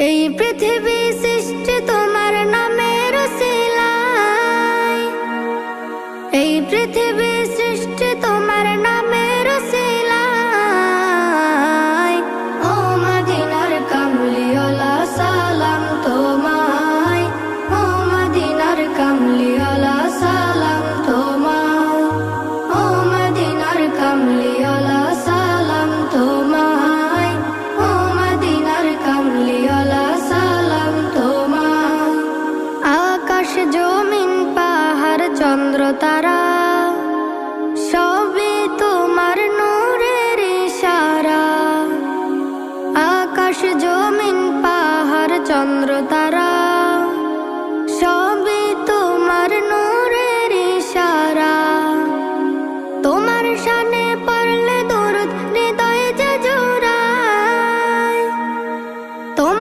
এই পৃথিবী সৃষ্টি তোমার নামের উসিলায়, এই পৃথিবী সৃষ্টি তোমার নামের উসিলায়। ও মদিনার কামলিওয়ালা সালাম তোমায়, ও মদিনার কামলিওয়ালা সালাম তোমায়, ও মদিনার কামলিওয়ালা সালাম তোমায়, ও মদিনার কামলিওয়ালা সালাম তোমায়। আকাশ জমিন পাহাড় চন্দ্র তারা সবই তোমার নূরের ইশারা। আকাশ জমিন পাহাড় চন্দ্র তারা